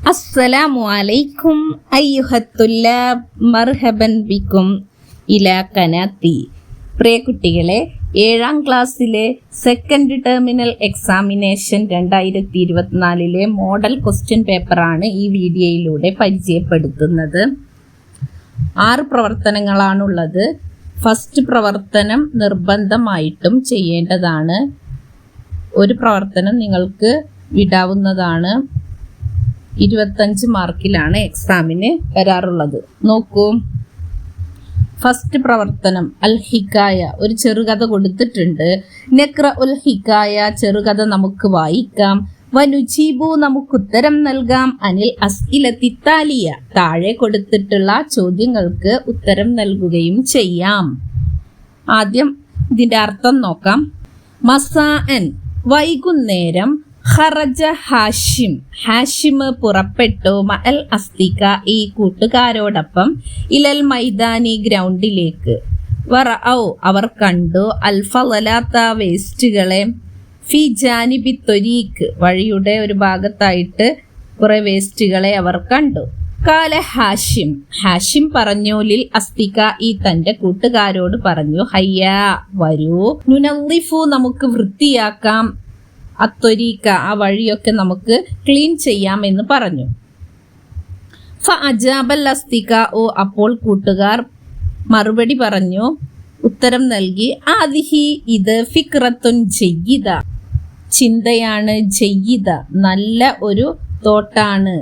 അസ്സലാമു അലൈക്കും അയ്യുഹത്തുല്ലാബ് മർഹബൻ ബിക്കും ഇലാ കനാത്തി. പ്രിയ കുട്ടികളെ, 7ാം ക്ലാസ്സിലെ second terminal examination 2024 model question പേപ്പറാണ് ഈ വീഡിയോയിലൂടെ പരിചയപ്പെടുത്തുന്നത്. 6 പ്രവർത്തനങ്ങളാണുള്ളത്. ഫസ്റ്റ് പ്രവർത്തനം നിർബന്ധമായിട്ടും ചെയ്യേണ്ടതാണ്. ഒരു പ്രവർത്തനം നിങ്ങൾക്ക് വിടാവുന്നതാണ്. 25 മാർക്കിലാണ് എക്സാമിന് വരാറുള്ളത്. നോക്കൂ, ഫസ്റ്റ് പ്രവർത്തനം അൽ ഹിക്കായ, ഒരു ചെറുകഥ കൊടുത്തിട്ടുണ്ട്. നക്ര ഉൽ ഹിക്കായ, ചെറുകഥ നമുക്ക് വായിക്കാം. വനുജീബു, നമുക്ക് ഉത്തരം നൽകാം. അനിൽ അസ്ഇലത്തി താലിയ, താഴെ കൊടുത്തിട്ടുള്ള ചോദ്യങ്ങൾക്ക് ഉത്തരം നൽകുകയും ചെയ്യാം. ആദ്യം ഇതിന്റെ അർത്ഥം നോക്കാം. മസാഅൻ, വൈകുന്നേരം. ഖറജ ഹാഷിം, ഹാഷിം പുറപ്പെട്ടു. മഅൽ അസ്തിക, ഈ കൂട്ടുകാരോടൊപ്പം. ഇലൽ മൈദാനി, ഗ്രൗണ്ടിലേക്ക്. വറഔ, അവർ കണ്ടു. അൽ ഫളലാത്ത, വേസ്റ്റുകളെ. ഫി ജാനിബി ത്വരീഖ്, വഴിയുടെ ഒരു ഭാഗത്തായിട്ട് കുറെ വേസ്റ്റുകളെ അവർ കണ്ടു. കാല ഹാഷിം, ഹാഷിം പറഞ്ഞു. ലിൽ അസ്തിക, ഈ തന്റെ കൂട്ടുകാരോട് പറഞ്ഞു. ഹയ്യാ, വരൂ. നുനല്ലിഫു, നമുക്ക് വൃത്തിയാക്കാം. അത്വരീക്ക, ആ വഴിയൊക്കെ നമുക്ക് ക്ലീൻ ചെയ്യാം എന്ന് പറഞ്ഞു. ഫ അജാബൽ അസ്തിക, ഓ, അപ്പോൾ കൂട്ടുകാർ മറുപടി പറഞ്ഞു, ഉത്തരം നൽകി. ആദിഹി, ഇത്. ഫിക്രത്തുൻ ജയ്യിദ, ചിന്തയാണ്. ജയ്യിദ, നല്ല ഒരു തോട്ടാണ്.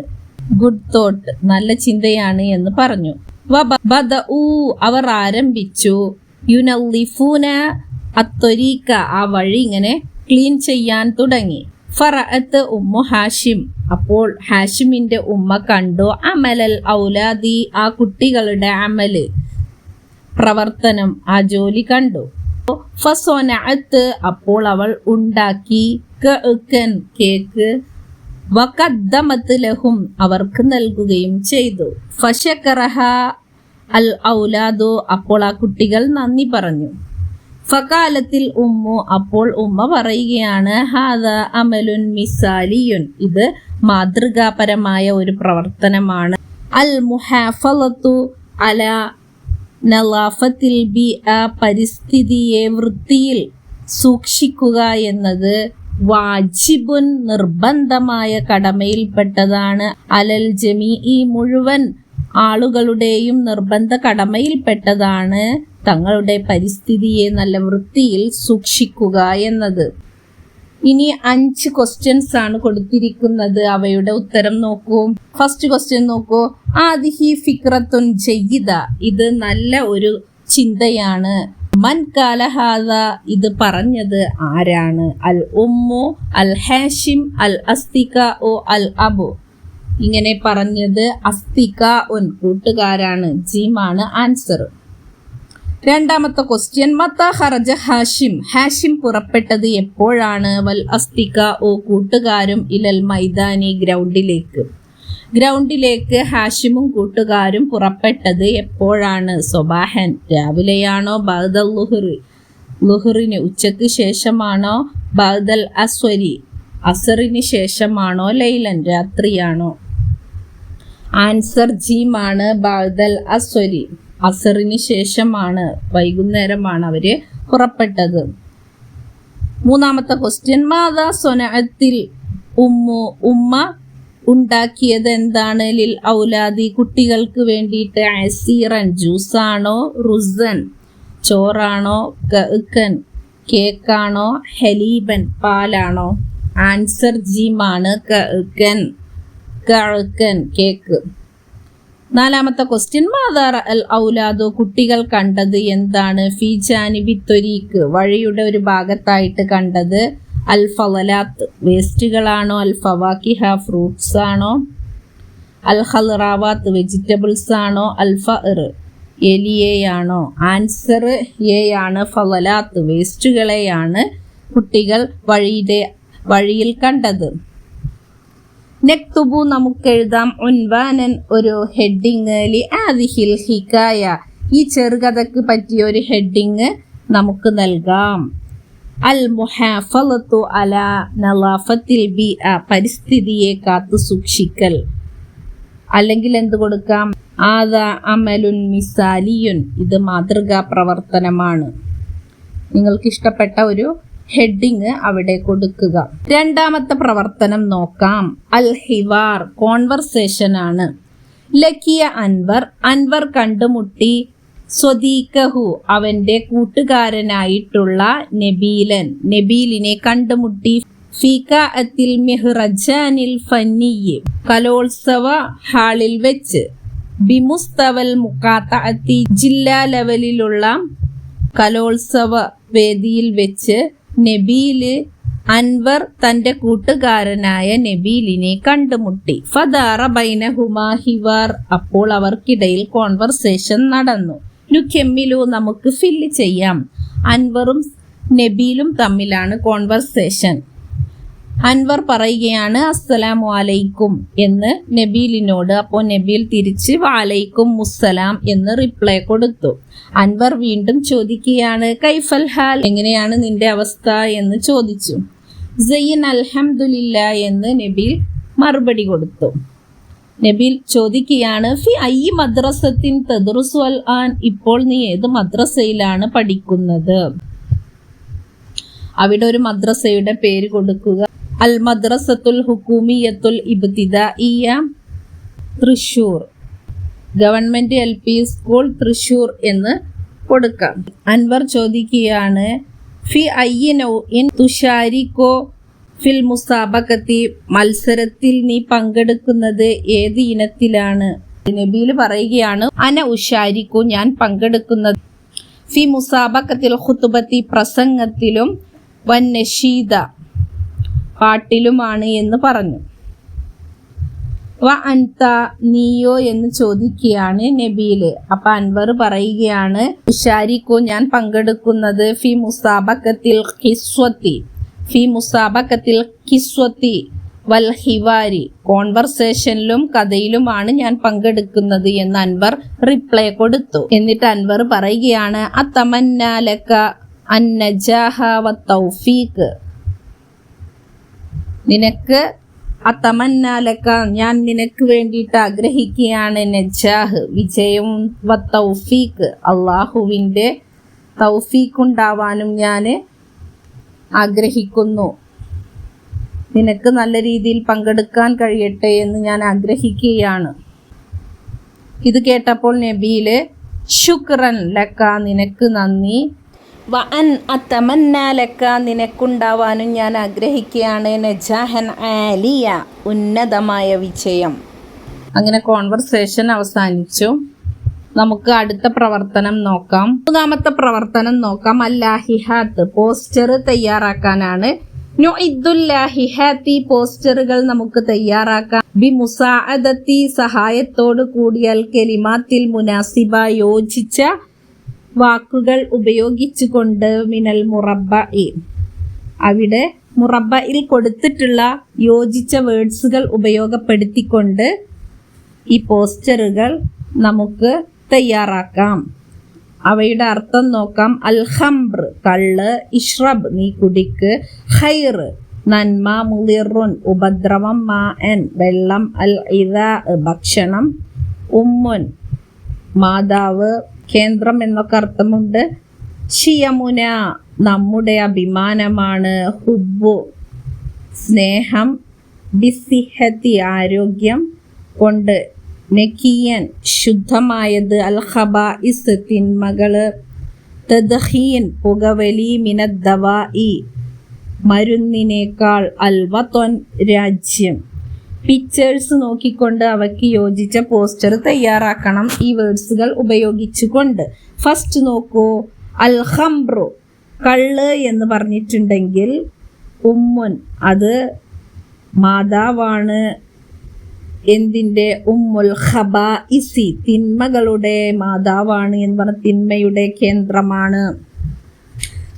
ഗുഡ് തോട്ട്, നല്ല ചിന്തയാണ് എന്ന് പറഞ്ഞു. വബദഉ, അവർ ആരംഭിച്ചു. യുനല്ലിഫൂന അത്വരീക്ക, ആ വഴി ഇങ്ങനെ ക്ലീൻ ചെയ്യാൻ തുടങ്ങി. ഫറഅത്ത് ഉമ്മു ഹാഷിം, അപ്പോൾ ഹാഷിമിന്റെ ഉമ്മ കണ്ടു. അമലൽ ഔലാദി, ആ കുട്ടികളുടെ അമല്, പ്രവർത്തനം, ആ ജോലി കണ്ടു. ഫസനഅത്ത്, അപ്പോൾ അവൾ ഉണ്ടാക്കി. കഅ്കൻ, കേക്ക്. വഖദ്ദമത് ലഹും, അവർക്ക് നൽകുകയും ചെയ്തു. ഫശകറഹ അൽ ഔലാദു, അപ്പോൾ ആ കുട്ടികൾ നന്ദി പറഞ്ഞു. ഫകാലത്തിൽ ഉമ്മു, അപ്പോൾ ഉമ്മ പറയുകയാണ്. ഹാദ അമലുൻ മിസാലിയുൻ, ഇത് മാതൃകാപരമായ ഒരു പ്രവർത്തനമാണ്. അൽ മുഹാഫളത്തു അല നളാഫത്തിൽ ബിഅ, പരിസ്ഥിതിയെ വൃത്തിയിൽ സൂക്ഷിക്കുക എന്നത്. വാജിബുൻ, നിർബന്ധമായ കടമയിൽപ്പെട്ടതാണ്. അലൽ ജമീഇ, മുഴുവൻ ആളുകളുടെയും നിർബന്ധ കടമയിൽപ്പെട്ടതാണ് തങ്ങളുടെ പരിസ്ഥിതിയെ നല്ല വൃത്തിയിൽ സൂക്ഷിക്കുക എന്നത്. ഇനി 5 ക്വസ്റ്റ്യൻസ് ആണ് കൊടുത്തിരിക്കുന്നത്. അവയുടെ ഉത്തരം നോക്കൂ. ഫസ്റ്റ് ക്വസ്റ്റ്യൻ നോക്കൂ. ആദിഹി ഫിക്രത്തുൻ ജയ്യിദ, ഇത് നല്ല ഒരു ചിന്തയാണ്. മൻ കാല ഹാദ, ഇത് പറഞ്ഞത് ആരാണ്? അൽ ഉമ്മു, അൽ ഹാഷിം, അൽ അസ്തിക, ഓ അൽ അബു. ഇങ്ങനെ പറഞ്ഞത് അസ്തിക ഉൻ, കൂട്ടുകാരാണ്. ജീമാണ് ആൻസർ. രണ്ടാമത്തെ ക്വസ്റ്റ്യൻ. മത്ത ഖറജ ഹാഷിം, ഹാഷിം പുറപ്പെട്ടത് എപ്പോഴാണ്? വൽ അസ്തിക, ഓ കൂട്ടുകാരും. ഇലൽ മൈദാനി, ഗ്രൗണ്ടിലേക്ക്. ഗ്രൗണ്ടിലേക്ക് ഹാഷിമും കൂട്ടുകാരും പുറപ്പെട്ടത് എപ്പോഴാണ്? സ്വബാഹൻ, രാവിലെയാണോ? ബഅദൽ ളുഹ്റി, ളുഹ്റിന് ഉച്ചയ്ക്ക് ശേഷമാണോ? ബഅദൽ അസ്വരി, അസറിന് ശേഷമാണോ? ലൈലൻ, രാത്രിയാണോ? ആൻസർ ജീമാണ്. ബഅദൽ അസ്വരി, അസറിന് ശേഷമാണ്, വൈകുന്നേരമാണ് അവര് പുറപ്പെട്ടത്. മൂന്നാമത്തെ ക്വസ്റ്റ്യൻ. മാതാ സൊനഅത്തിൽ ഉമ്മു, ഉമ്മ ഉണ്ടാക്കിയത് എന്താണ്? ലിൽ ഔലാദി, കുട്ടികൾക്ക് വേണ്ടിയിട്ട്. അസീറൻ, ജ്യൂസാണോ? റുസൻ, ചോറാണോ? കഅ്കൻ, കേക്കാണോ? ഹലീബൻ, പാലാണോ? ആൻസർ ജീമാണ്. കഅ്കൻ, കഅ്കൻ, കേക്ക്. നാലാമത്തെ ക്വസ്റ്റ്യൻ. മാതാറ അൽ ഔലാദു, കുട്ടികൾ കണ്ടത് എന്താണ്? ഫി ജാനിബി ത്വരീഖ്, വഴിയുടെ ഒരു ഭാഗത്തായിട്ട് കണ്ടത്. അൽ ഫളലാത്ത്, വേസ്റ്റുകളാണോ? അൽ ഫവാക്കിഹ, ഫ്രൂട്ട്സ് ആണോ? അൽ ഖൽറാവാത്ത്, വെജിറ്റബിൾസ് ആണോ? അൽ ഫഅർ, എലിയെയാണോ? ആൻസർ എ ആണ്. ഫളലാത്ത്, വേസ്റ്റുകളെയാണ് കുട്ടികൾ വഴിയിൽ കണ്ടത്. നക്തുബു, നമുക്ക് എഴുതാം. ഉൻവാനൻ, ഒരു ഹെഡിങ്. ലി ആദിഹിൽ ഹിക്കായ, ഈ ചെറുകഥക്ക് പറ്റിയ ഒരു ഹെഡിങ് നമുക്ക് നൽകാം. അൽ മുഹാഫളത്തു അല നളാഫത്തിൽ ബിഅ പരിസ്ഥിതിയെ കാത്തു സൂക്ഷിക്കൽ. അല്ലെങ്കിൽ എന്ത് കൊടുക്കാം? ആദാ അമലുൻ മിസാലിയുൻ, ഇത് മാതൃകാ പ്രവർത്തനമാണ്. നിങ്ങൾക്ക് ഇഷ്ടപ്പെട്ട ഒരു ഹെഡിങ് അവിടെ കൊടുക്കുക. രണ്ടാമത്തെ പ്രവർത്തനം നോക്കാം. അൽ ഹിവാർ, കോൺവെർസേഷൻ ആണ്. ലക്കിയ അൻവർ കണ്ടുമുട്ടി സ്വദീഖഹു, അവന്റെ കൂട്ടുകാരനായിട്ടുള്ള നബീലിനെ കണ്ടുമുട്ടി. ഫീഖഅത്തിൽ മിഹ്റജാനിൽ ഫന്നിയ്യ്, കലോത്സവ ഹാളിൽ വെച്ച്. ബിമുസ്തവൽ മുഖാത്തഅത്തി, ജില്ലാ ലെവലിലുള്ള കലോത്സവ വേദിയിൽ വെച്ച്. അൻവർ തന്റെ കൂട്ടുകാരനായ നബീലിനെ കണ്ടുമുട്ടി. ഫദാറ ബൈനഹുമാ ഹിവാർ, അപ്പോൾ അവർക്കിടയിൽ കോൺവെർസേഷൻ നടന്നു. നുകെമ്മിലു, നമുക്ക് ഫില്ല് ചെയ്യാം. അൻവറും നബീലും തമ്മിലാണ് കോൺവെർസേഷൻ. അൻവർ പറയുകയാണ് അസ്സലാമു അലൈക്കും എന്ന് നബീലിനോട്. അപ്പോൾ നബീൽ തിരിച്ച് വഅലൈക്കും മുസ്സലാം എന്ന് റിപ്ലൈ കൊടുത്തു. അൻവർ വീണ്ടും ചോദിക്കുകയാണ് കൈഫൽ ഹാൽ, എങ്ങനെയാണ് നിന്റെ അവസ്ഥ എന്ന് ചോദിച്ചു. സയ്യിൻ അൽഹംദുലില്ലാ എന്ന് നബീൽ മറുപടി കൊടുത്തു. നബീൽ ചോദിക്കുകയാണ് ഫി അയ്യി മദ്രസത്തിൻ തദ്റുസു അൽ ആൻ, ഇപ്പോൾ നീ ഏത് മദ്രസയിലാണ് പഠിക്കുന്നത്? അവിടെ ഒരു മദ്രസയുടെ പേര് കൊടുക്കുക. Al Madrasathul Hukumiyathul Ibtidaiya Thrissur, government LP school Thrissur എന്ന് കൊടുക്കാം. അൻവർ ചോദിക്കുകയാണ് ഫി അയ്യി നൗഇൻ തുശാരിക്കോ ഫിൽ മുസാബഖത്തി, മത്സരത്തിൽ നീ പങ്കെടുക്കുന്നത് ഏത് ഇനത്തിലാണ്? നബീൽ പറയുകയാണ് അന ഉശാരിക്കു, ഞാൻ പങ്കെടുക്കുന്നത് ഫി മുസാബഖത്തിൽ ഖുതുബത്തി, പ്രസംഗത്തിലും വന്നശീദ, പാട്ടിലുമാണ് എന്ന് പറഞ്ഞു. വ അൻത, നീയോ എന്ന് ചോദിക്കുകയാണ് നബീല്. അപ്പൊ അൻവർ പറയുകയാണ് ഉശാരിക്കു, ഞാൻ പങ്കെടുക്കുന്നത് ഫി മുസാബഖത്തിൽ ഖിസ്വത്തി വൽ ഹിവാരി, കോൺവെർസേഷനിലും കഥയിലുമാണ് ഞാൻ പങ്കെടുക്കുന്നത് എന്ന് അൻവർ റിപ്ലൈ കൊടുത്തു. എന്നിട്ട് അൻവർ പറയുകയാണ് അതമന്ന ലക അൻ നജാഹ വ തൗഫീഖ്, നിനക്ക് അതമന്നാലക്ക, ഞാൻ നിനക്ക് വേണ്ടിയിട്ട് ആഗ്രഹിക്കുകയാണ് നജാഹ്, വിജയവും വ തൗഫീഖ്, അള്ളാഹുവിൻ്റെ തൗഫീഖ് ഉണ്ടാവാനും ഞാൻ ആഗ്രഹിക്കുന്നു. നിനക്ക് നല്ല രീതിയിൽ പങ്കെടുക്കാൻ കഴിയട്ടെ എന്ന് ഞാൻ ആഗ്രഹിക്കുകയാണ്. ഇത് കേട്ടപ്പോൾ നബീല് ശുക്രൻ ലക്ക, നിനക്ക് നന്ദി. വ അൻ അതമന്നാലക്ക, നിനക്കുണ്ടാവാനും ഞാൻ ആഗ്രഹിക്കുകയാണ് നജാഹൻ ആലിയ, ഉന്നതമായ വിജയം. അങ്ങനെ കോൺവെർസേഷൻ അവസാനിച്ചു. നമുക്ക് അടുത്ത പ്രവർത്തനം നോക്കാം. മൂന്നാമത്തെ പ്രവർത്തനം നോക്കാം. അല്ലാഹിഹാത്ത്, പോസ്റ്റർ തയ്യാറാക്കാനാണ്. നുഇദ്ദുല്ലാഹിഹാത്തി, പോസ്റ്ററുകൾ നമുക്ക് തയ്യാറാക്കാം. ബി മുസാഅദത്തി, സഹായത്തോട് കൂടിയാൽ കലിമാത്തിൽ മുനാസിബ, യോജിച്ച വാക്കുകൾ ഉപയോഗിച്ചുകൊണ്ട്. മിനൽ മുറബ്ബഇ, അവിടെ മുറബ്ബയിൽ കൊടുത്തിട്ടുള്ള യോജിച്ച വേർഡ്സുകൾ ഉപയോഗപ്പെടുത്തിക്കൊണ്ട് ഈ പോസ്റ്ററുകൾ നമുക്ക് തയ്യാറാക്കാം. അവയുടെ അർത്ഥം നോക്കാം. അൽ ഖംർ, കള്ള്. ഇഷ്റബ്, നീ കുടിക്ക്. ഖൈർ, നന്മ. മുളിറുൻ, ഉപദ്രവം. മാഅൻ, വെള്ളം. അൽ ഇദാ, ഭക്ഷണം. ഉമ്മുൻ, മാതാവ്. കേന്ദ്രം എന്നൊക്കെ അർത്ഥമുണ്ട്. ഷിയമുന, നമ്മുടെ അഭിമാനമാണ്. ഹുബ്ബു, സ്നേഹം. ബിസിഹത്തി, ആരോഗ്യം കൊണ്ട്. നക്കിയൻ, ശുദ്ധമായത്. അൽ ഖബായിസ്, തിന്മകള്. തദ്ഖീൻ, പുകവലി. മിനദ്ദവാഇ, മരുന്നിനേക്കാൾ. അൽ വത്വൻ, രാജ്യം. പിക്ചേഴ്സ് നോക്കിക്കൊണ്ട് അവയ്ക്ക് യോജിച്ച പോസ്റ്റർ തയ്യാറാക്കണം ഈ വേർഡ്സുകൾ ഉപയോഗിച്ചുകൊണ്ട്. ഫസ്റ്റ് നോക്കൂ. അൽ ഖംറു, കള്ള് എന്ന് പറഞ്ഞിട്ടുണ്ടെങ്കിൽ ഉമ്മുൻ, അത് മാതാവാണ്. എന്തിൻ്റെ? ഉമ്മുൽ ഖബാഇസി, തിന്മകളുടെ മാതാവാണ് എന്ന് പറഞ്ഞ തിന്മയുടെ കേന്ദ്രമാണ്.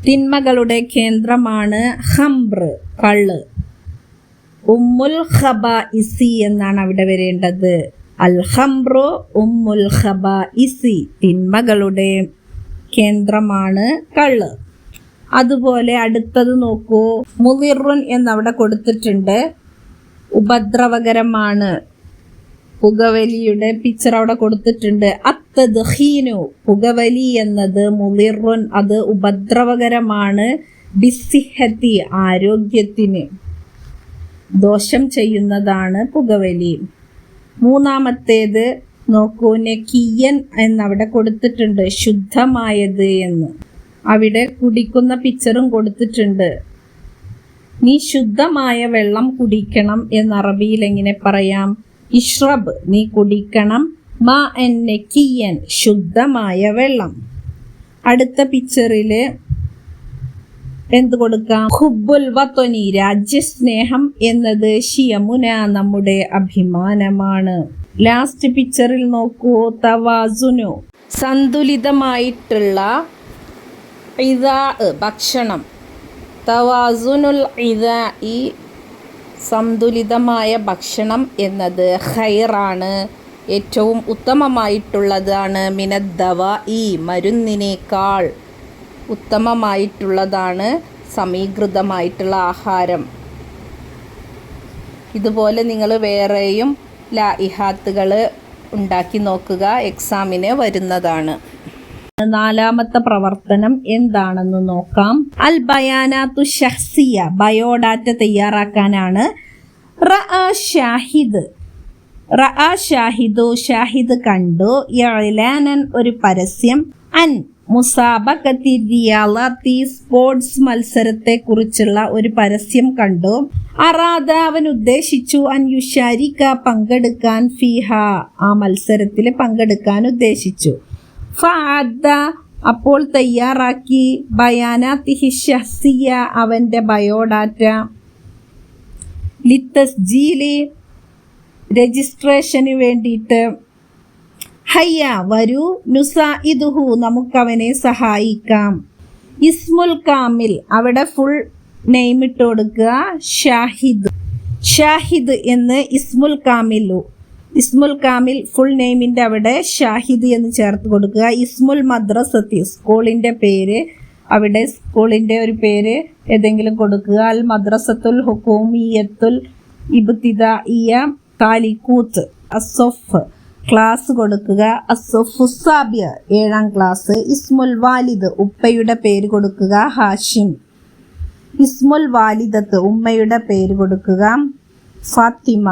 തിന്മകളുടെ കേന്ദ്രമാണ് ഖംർ, കള്ള്. ഉമ്മുൽ ഖബാഇസി എന്നാണ് അവിടെ വരേണ്ടത്. അൽ ഖംറു ഉമ്മുൽ ഖബാഇസി, തിന്മകളുടെ കേന്ദ്രമാണ് കള്ള്. അതുപോലെ അടുത്തത് നോക്കൂ. മുളിറുൻ എന്നവിടെ കൊടുത്തിട്ടുണ്ട്, ഉപദ്രവകരമാണ്. പുകവലിയുടെ പിക്ചർ അവിടെ കൊടുത്തിട്ടുണ്ട്. അത്തദ്ഖീനു പുകവലി എന്നത് മുളിറുൻ അത് ഉപദ്രവകരമാണ്, ബിസ്സിഹത്തി ആരോഗ്യത്തിന് ദോഷം ചെയ്യുന്നതാണ് പുകവലി. മൂന്നാമത്തേത് നോക്കൂ, നെക്കിയൻ എന്നവിടെ കൊടുത്തിട്ടുണ്ട്, ശുദ്ധമായത് എന്ന്. അവിടെ കുടിക്കുന്ന പിക്ചറും കൊടുത്തിട്ടുണ്ട്. നീ ശുദ്ധമായ വെള്ളം കുടിക്കണം എന്ന് അറബിയിൽ എങ്ങനെ പറയാം? ഇഷ്റബ് നീ കുടിക്കണം, മാ എൻ നെക്കിയൻ ശുദ്ധമായ വെള്ളം. അടുത്ത പിക്ചറില് എന്ത് കൊടുക്കാം? ഹുബ്ബുൽ വത്വനി രാജ്യസ്നേഹം എന്നത് ഷിയമുന നമ്മുടെ അഭിമാനമാണ്. ലാസ്റ്റ് പിക്ചറിൽ നോക്കൂ, തവാസുനു സന്തുലിതമായിട്ടുള്ള ഇദാ ഭക്ഷണം. തവാസുനുൽ ഇദാ ഈ സന്തുലിതമായ ഭക്ഷണം എന്നത് ഖൈറാണ്, ഏറ്റവും ഉത്തമമായിട്ടുള്ളതാണ്. മിനദ്ദവാ ഈ മരുന്നിനേക്കാൾ ഉത്തമമായിട്ടുള്ളതാണ് സമീകൃതമായിട്ടുള്ള ആഹാരം. ഇതുപോലെ നിങ്ങൾ വേറെയും ലായിഹാത്തുകൾ ഉണ്ടാക്കി നോക്കുക, എക്സാമിന് വരുന്നതാണ്. നാലാമത്തെ പ്രവർത്തനം എന്താണെന്ന് നോക്കാം. അൽ ബയാനാത്തു ഷഖ്സിയ ബയോഡാറ്റ തയ്യാറാക്കാനാണ്. റഅ ഷാഹിദ് ഷാഹിദ് കണ്ടു, ഇഅ്ലാനൻ ഒരു പരസ്യം, അൻ മുസാബഖത്തി റിയാളത്തി സ്പോർട്സ് മത്സരത്തെ കുറിച്ചുള്ള ഒരു പരസ്യം കണ്ടു. അറാദ അവൻ ഉദ്ദേശിച്ചു, അൻ യുഷാരിക പങ്കെടുക്കാൻ, ഫിഹ ആ മത്സരത്തിൽ പങ്കെടുക്കാൻ ഉദ്ദേശിച്ചു. ഫഅദ്ദ അപ്പോൾ തയ്യാറാക്കി, ബയാനാത്തിഹി ഷഖ്സിയ അവന്റെ ബയോഡാറ്റ, ലിത്തസ്ജീലി രജിസ്ട്രേഷന് വേണ്ടിയിട്ട്, ഹയ്യ വരൂ, നുസാഇദുഹു നമുക്കവനെ സഹായിക്കാം. ഇസ്മുൽ കാമിൽ അവിടെ ഫുൾ നെയിം ഇട്ട് കൊടുക്കുക, ഷാഹിദ് എന്ന് ഇസ്മുൽ കാമിൽ ഫുൾ നെയിമിന്റെ അവിടെ ഷാഹിദ് എന്ന് ചേർത്ത് കൊടുക്കുക. ഇസ്മുൽ മദ്രസത്തി സ്കൂളിന്റെ പേര്, അവിടെ സ്കൂളിന്റെ ഒരു പേര് ഏതെങ്കിലും കൊടുക്കുക. അൽ മദ്രസത്തുൽ ഹുകൂമിയത്തുൽ ഇബ്തിദാഇയ താലിക്കൂത്ത്. അസ്സഫ് ക്ലാസ് കൊടുക്കുക, അസ്സഫു സാബിയ 7ാം ക്ലാസ്. ഇസ്മുൽ വാലിദ് ഉപ്പയുടെ പേര് കൊടുക്കുക, ഹാഷിം. ഇസ്മുൽ വാലിദത്ത് ഉമ്മയുടെ പേര് കൊടുക്കുക, ഫാത്തിമ.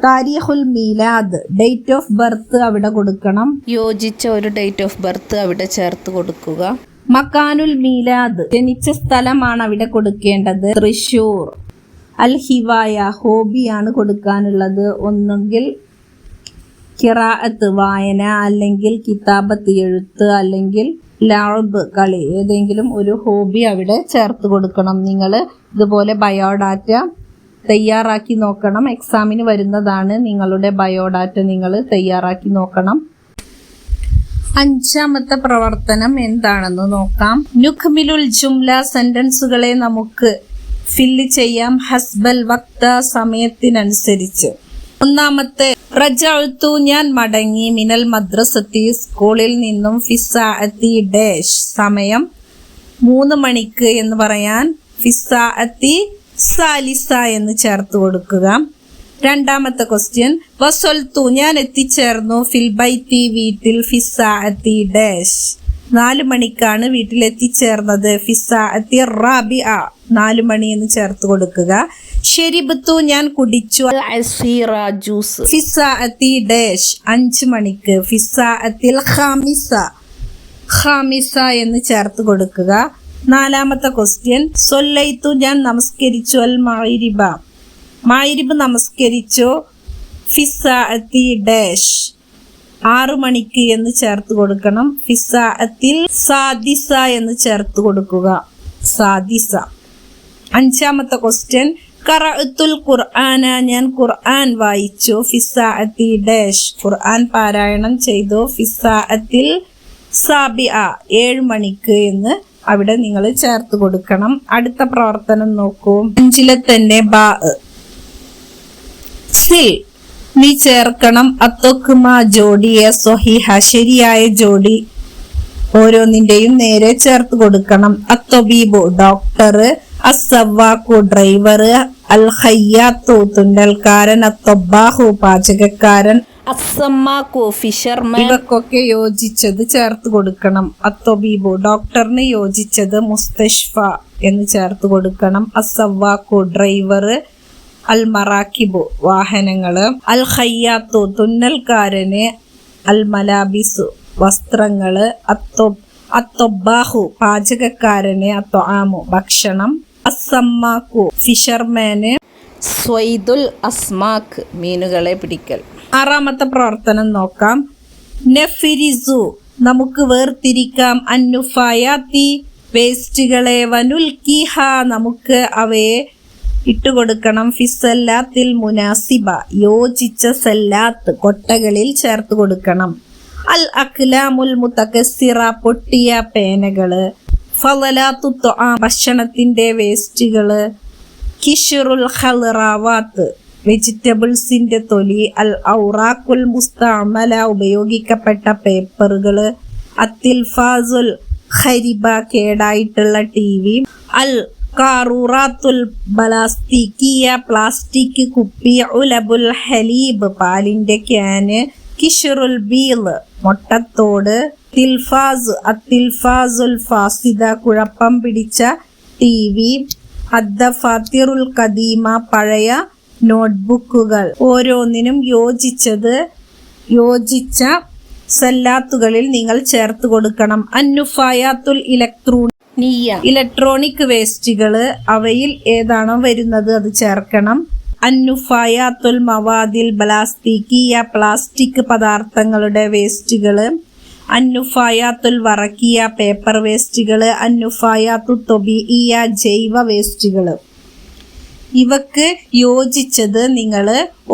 താരിഖുൽ മീലാദ് ഡേറ്റ് ഓഫ് ബർത്ത് അവിടെ കൊടുക്കണം, യോജിച്ച ഒരു ഡേറ്റ് ഓഫ് ബർത്ത് അവിടെ ചേർത്ത് കൊടുക്കുക. മക്കാനുൽ മീലാദ് ജനിച്ച സ്ഥലമാണ് അവിടെ കൊടുക്കേണ്ടത്, തൃശൂർ. അൽ ഹിവായ ഹോബിയാണ് കൊടുക്കാനുള്ളത്, ഒന്നെങ്കിൽ ഖിറാഅത്ത് വായന, അല്ലെങ്കിൽ കിതാബത്ത് എഴുത്ത്, അല്ലെങ്കിൽ ലഅബ് കളി, ഏതെങ്കിലും ഒരു ഹോബി അവിടെ ചേർത്ത് കൊടുക്കണം. നിങ്ങൾ ഇതുപോലെ ബയോഡാറ്റ തയ്യാറാക്കി നോക്കണം, എക്സാമിന് വരുന്നതാണ്. നിങ്ങളുടെ ബയോഡാറ്റ നിങ്ങൾ തയ്യാറാക്കി നോക്കണം. 5ാമത്തെ പ്രവർത്തനം എന്താണെന്ന് നോക്കാം. നുഖ്മിലുൽ ജുംല സെന്റൻസുകളെ നമുക്ക് ഫില്ല് ചെയ്യാം ഹസ്ബൽ വക്ത സമയത്തിനനുസരിച്ച്. ഒന്നാമത്തെ, റജഅ്തു ഞാൻ മടങ്ങി, മിനൽ മദ്രസത്തി സ്കൂളിൽ നിന്നും, ഫിസ്സാഅത്തി ഡാഷ് സമയം 3 മണിക്ക് എന്ന് പറയാൻ ഫിസ്സാഅത്തി സാലിസ എന്ന് ചേർത്ത് കൊടുക്കുക. 2ാമത്തെ ക്വസ്റ്റ്യൻ, വസൽതു ഞാൻ എത്തിച്ചേർന്നു, ഫിൽ ബൈത്തി വീട്ടിൽ, ഫിസ്സാഅത്തി ഡാഷ് 4 മണിക്കാണ് വീട്ടിൽ എത്തിച്ചേർന്നത്, ഫിസ്സാഅത്തി റാബിഅ 4 മണി എന്ന് ചേർത്ത് കൊടുക്കുക. ശരിബത്തു ഞാൻ കുടിച്ചു, അസീറ ജ്യൂസ്, ഫിസ്സാഅത്തി ഡാഷ് 5 മണിക്ക്, ഫിസ്സാഅത്തിൽ ഖാമിസ എന്ന് ചേർത്ത് കൊടുക്കുക. 4ാമത്തെ ക്വസ്റ്റ്യൻ, സൊല്ലൈത്തു ഞാൻ നമസ്കരിച്ചു, അൽ മഗ്രിബ് നമസ്കരിച്ചു, ഫിസ്സാഅത്തി ഡാഷ് 6 മണിക്ക് എന്ന് ചേർത്ത് കൊടുക്കണം, ഫിസ്സാഅത്തിൽ സാദിസ എന്ന് ചേർത്ത് കൊടുക്കുക, സാദിസ. 5ാമത്തെ ക്വസ്റ്റ്യൻ, ഖറഅത്തുൽ ഖുർആന ഞാൻ ഖുർആൻ വായിച്ചു, ഫിസ്സാഅത്തി ഡാഷ് ഖുർആൻ പാരായണം ചെയ്തു, ഫിസ്സാഅത്തിൽ സാബിഅ 7 മണിക്ക് എന്ന് അവിടെ നിങ്ങൾ ചേർത്ത് കൊടുക്കണം. അടുത്ത പ്രവർത്തനം നോക്കൂ. 5ലെ തന്നെ ബാ സിൽ നീ ചേർക്കണം, അത്തൊക്കുമ ജോഡിയെ സ്വഹീഹ ശരിയായ ജോഡി ഓരോന്നിന്റെയും നേരെ ചേർത്ത് കൊടുക്കണം. അത്തൊബീബു ഡോക്ടർ, അസ്സവാഖു ഡ്രൈവർ, അൽ ഖയ്യാത്തു തുന്നൽക്കാരൻ, അത്തൊബ്ബാഹു പാചകക്കാരൻ, അസ്സമ്മാക്കു ഫിഷർമാൻ, ഇവക്കൊക്കെ യോജിച്ചത് ചേർത്ത് കൊടുക്കണം. അത്തൊബീബു ഡോക്ടറിന് യോജിച്ചത്, മുസ്തഷ്ഫ എന്ന് ചേർത്ത് കൊടുക്കണം. അസവാക്കു ഡ്രൈവർ, അൽ മറാക്കിബു വാഹനങ്ങള്, അൽ ഖയ്യാത്തു തുന്നൽക്കാരന്, അൽ മലാബിസു വസ്ത്രങ്ങള്, അത്തൊബ്ബാഹു പാചകക്കാരന്, അത്തൊആമു ഭക്ഷണം, അസ്സമ്മാക്കു ഫിഷർമാന്, സ്വൈദുൽ അസ്മാക്ക് മീനുകളെ പിടിക്കൽ. ആറാമത്തെ പ്രവർത്തനം നോക്കാം. നഫിരിസു നമുക്ക് വേർതിരിക്കാം, അന്നുഫായാത്തി വേസ്റ്റുകളെ, വനുൽക്കിഹ നമുക്ക് അവയെ ഇട്ടുകൊടുക്കണം, ഫിസല്ലാത്തിൽ മുനാസിബ യോജിച്ച സല്ലാത്ത് കൊട്ടകളിൽ ചേർത്ത് കൊടുക്കണം. അൽ അക്ലാമുൽ മുതകസ്സിറ പൊട്ടിയ പേനകള്, ഫളലാത്തു ത്വആം ഭക്ഷണത്തിന്റെ വേസ്റ്റുകള്, കിഷറുൽ ഖൽറാവാത്ത് വെജിറ്റബിൾസിന്റെ തൊലി, അൽ ഔറാഖുൽ മുസ്തഅമല ഉപയോഗിക്കപ്പെട്ട പേപ്പറുകള്, അത്തിൽഫാസുൽ ഖരിബ കേടായിട്ടുള്ള TV, അൽ കാറൂറാത്തുൽ ബലാസ്തിക്കിയ പ്ലാസ്റ്റിക് കുപ്പി, ഉലബുൽ ഹലീബ് പാലിന്റെ ക്യാന്, കിഷറുൽ ബീൽ മുട്ടത്തോട്, തിൽഫാസ് അത്തിൽഫാസുൽ ഫാസിദ കുഴപ്പം പിടിച്ച TV, അദ്ദഫാത്തിറുൽ ഖദീമ പഴയ നോട്ട്ബുക്കുകൾ. ഓരോന്നിനും യോജിച്ച സല്ലാത്തുകളിൽ നിങ്ങൾ ചേർത്ത് കൊടുക്കണം. അന്നുഫായാത്തുൽ ഇലക്ട്രോണിക് വേസ്റ്റുകള്, അവയിൽ ഏതാണോ വരുന്നത് അത് ചേർക്കണം. അന്നുഫായാത്തുൽ മവാദിൽ പ്ലാസ്റ്റിക്കിയ പ്ലാസ്റ്റിക് പദാർത്ഥങ്ങളുടെ വേസ്റ്റുകള്, അന്നുഫായാത്തുൽ വറക്കിയ പേപ്പർ വേസ്റ്റുകള്, അന്നുഫായാത്തു തൊബിഇയ ജൈവ വേസ്റ്റുകള്. ഇവക്ക് യോജിച്ചത് നിങ്ങൾ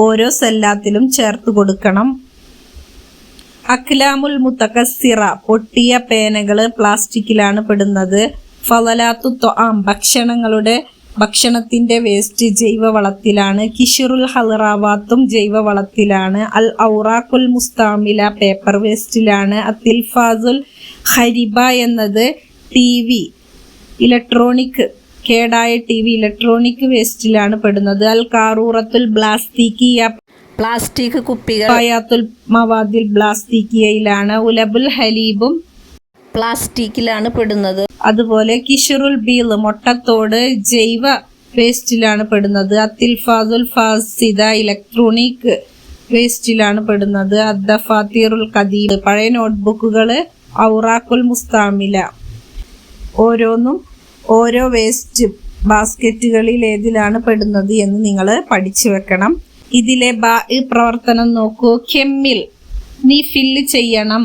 ഓരോ സല്ലാത്തിലും ചേർത്ത് കൊടുക്കണം. അക്ലാമുൽ മുതകസ്സിറ പൊട്ടിയ പേനകള് പ്ലാസ്റ്റിക്കിലാണ് പെടുന്നത്. ഫളലാത്തു ത്വആം ഭക്ഷണത്തിന്റെ വേസ്റ്റ് ജൈവവളത്തിലാണ്. കിഷറുൽ ഹൽറാവാത്തും ജൈവവളത്തിലാണ്. അൽ ഔറാഖുൽ മുസ്തഅമില പേപ്പർ വേസ്റ്റിലാണ്. അത്തിൽഫാസുൽ ഖരിബ എന്നത് TV ഇലക്ട്രോണിക് കേടായ TV ഇലക്ട്രോണിക് വേസ്റ്റിലാണ് പെടുന്നത്. അൽ കാറൂറത്തുൽ പ്ലാസ്റ്റിക്കിയ പ്ലാസ്റ്റിക് കുപ്പികൾ, ഫയാത്തുൽ മവാദിൽ പ്ലാസ്റ്റിക്കിയയിലാണ്. ഉലബുൽ ഹലീബും പ്ലാസ്റ്റിക്കിലാണ് പെടുന്നത്. അതുപോലെ കിഷറുൽ ബീൽ മുട്ടത്തോട് ജൈവ വേസ്റ്റിലാണ് പെടുന്നത്. അത്തിൽഫാസുൽ ഫാസിദ ഇലക്ട്രോണിക് വേസ്റ്റിലാണ് പെടുന്നത്. അദ്ദഫാത്തിറുൽ ഖദീം പഴയ നോട്ട്ബുക്കുകള്, ഔറാഖുൽ മുസ്തഅമില. ഓരോന്നും ഓരോ വേസ്റ്റ് ബാസ്ക്കറ്റുകളിൽ ഏതിലാണ് പെടുന്നത് എന്ന് നിങ്ങൾ പഠിച്ചു വെക്കണം. ഇതിലെ പ്രവർത്തനം നോക്കൂ. കെമ്മിൽ നീ ഫില്ല് ചെയ്യണം,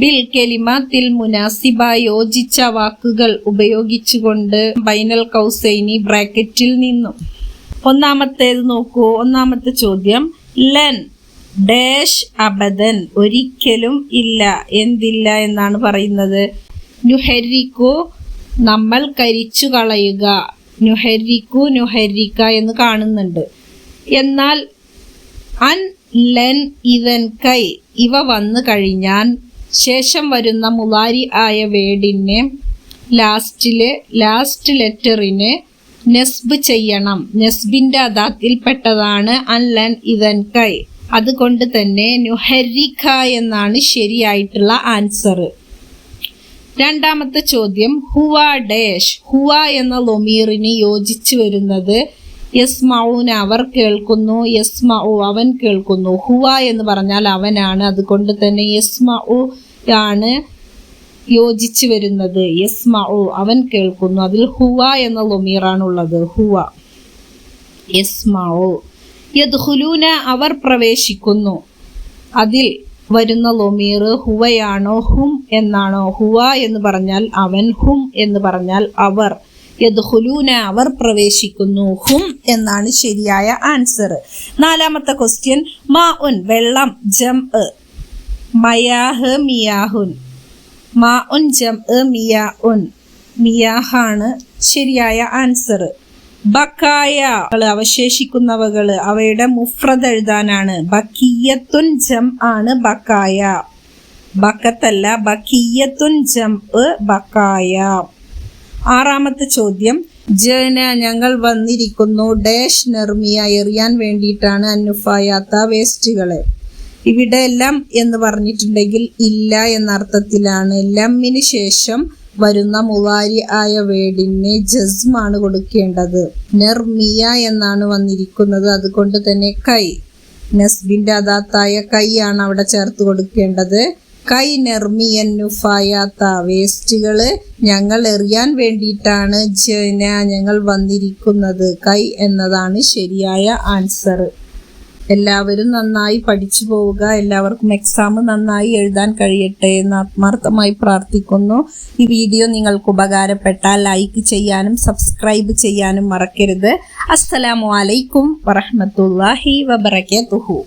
ബിൽ കെലിമാത്തിൽ മുനാസിബ യോജിച്ച വാക്കുകൾ ഉപയോഗിച്ചുകൊണ്ട്, ബൈനൽ കൗസൈനി ബ്രാക്കറ്റിൽ നിന്നും. ഒന്നാമത്തേത് നോക്കൂ. ഒന്നാമത്തെ ചോദ്യം, ലൻ ഡാഷ് അബദൻ ഒരിക്കലും ഇല്ല, എന്തില്ല എന്നാണ് പറയുന്നത്. നുഹരിക്കു നമ്മൾ കരിച്ചു കളയുക, നുഹരിക്കു നുഹരിക്ക എന്ന് കാണുന്നുണ്ട്. എന്നാൽ അൻ ലൻ ഇവൻ കൈ ഇവ വന്നു കഴിഞ്ഞാൽ ശേഷം വരുന്ന മുലാരി ആയ വേർഡിനെ ലാസ്റ്റ് ലെറ്ററിന് നെസ്ബ് ചെയ്യണം. നെസ്ബിന്റെ അദാത്തിൽപ്പെട്ടതാണ് അൻ ലൻ ഇവൻ കൈ. അതുകൊണ്ട് തന്നെ നുഹരിക്ക എന്നാണ് ശരിയായിട്ടുള്ള ആൻസർ. രണ്ടാമത്തെ ചോദ്യം, ഹുവ ഡാഷ് ഹുവ എന്ന ലൊമീറിന് യോജിച്ചു വരുന്നത് യസ്മഊന അവർ കേൾക്കുന്നു, യസ്മഉ അവൻ കേൾക്കുന്നു. ഹുവ എന്ന് പറഞ്ഞാൽ അവനാണ്, അതുകൊണ്ട് തന്നെ യസ്മഉ ആണ് യോജിച്ചു വരുന്നത്. യസ്മഉ അവൻ കേൾക്കുന്നു, അതിൽ ഹുവ എന്ന ലൊമീറാണുള്ളത്. ഹുവ യസ്മഉ. യദ്ഖുലൂന അവർ പ്രവേശിക്കുന്നു, അതിൽ വരുന്ന ലൊമീർ ഹുവയാണോ ഹും എന്നാണോ? ഹുവ എന്ന് പറഞ്ഞാൽ അവൻ, ഹും എന്ന് പറഞ്ഞാൽ അവർ. യദ്ഖുലൂന അവർ പ്രവേശിക്കുന്നു, ഹും എന്നാണ് ശരിയായ ആൻസർ. നാലാമത്തെ ക്വസ്റ്റ്യൻ, മാഉൻ വെള്ളം, ജംഅ് മയാഹ് മിയാഹുൻ. മാഉൻ ജംഅ് മിയാഉൻ, മിയാഹാണ് ശരിയായ ആൻസർ. ബക്കായ അവശേഷിക്കുന്നവകള്, അവയുടെ മുഫ്രദ് എഴുതാനാണ്. ബക്കിയത്തുൻ ജം ആണ് ബക്കായ, ബക്കത്തല്ല. ബക്കിയത്തുൻ ജംഅ് ബക്കായ. ആറാമത്തെ ചോദ്യം, ജന ഞങ്ങൾ വന്നിരിക്കുന്നു, ഡാഷ് നിർമിയ എറിയാൻ വേണ്ടിയിട്ടാണ്, അന്നുഫായാത്ത വേസ്റ്റുകളെ. ഇവിടെ ലം എന്ന് പറഞ്ഞിട്ടുണ്ടെങ്കിൽ ഇല്ല എന്ന അർത്ഥത്തിലാണ്. ലമ്മിന് ശേഷം വരുന്ന മുവാരി ആയ വേർഡിന് ജസ്മാണ് കൊടുക്കേണ്ടത്. നിർമിയ എന്നാണ് വന്നിരിക്കുന്നത്, അതുകൊണ്ട് തന്നെ കൈ, നസ്ബിന്റെ അദാത്തായ കൈ ആണ് അവിടെ ചേർത്ത് കൊടുക്കേണ്ടത്. കൈ നിർമിയൻ നുഫായാത്ത, വേസ്റ്റുകള് ഞങ്ങൾ എറിയാൻ വേണ്ടിയിട്ടാണ് ഞങ്ങൾ വന്നിരിക്കുന്നത്. കൈ എന്നതാണ് ശരിയായ ആൻസർ. എല്ലാവരും നന്നായി പഠിച്ചു പോവുക. എല്ലാവർക്കും എക്സാം നന്നായി എഴുതാൻ കഴിയട്ടെ എന്ന് ആത്മാർത്ഥമായി പ്രാർത്ഥിക്കുന്നു. ഈ വീഡിയോ നിങ്ങൾക്ക് ഉപകാരപ്പെട്ടാൽ ലൈക്ക് ചെയ്യാനും സബ്സ്ക്രൈബ് ചെയ്യാനും മറക്കരുത്. അസ്സലാമു അലൈക്കും വറഹ്മത്തുള്ളാഹി വബറകാതുഹു.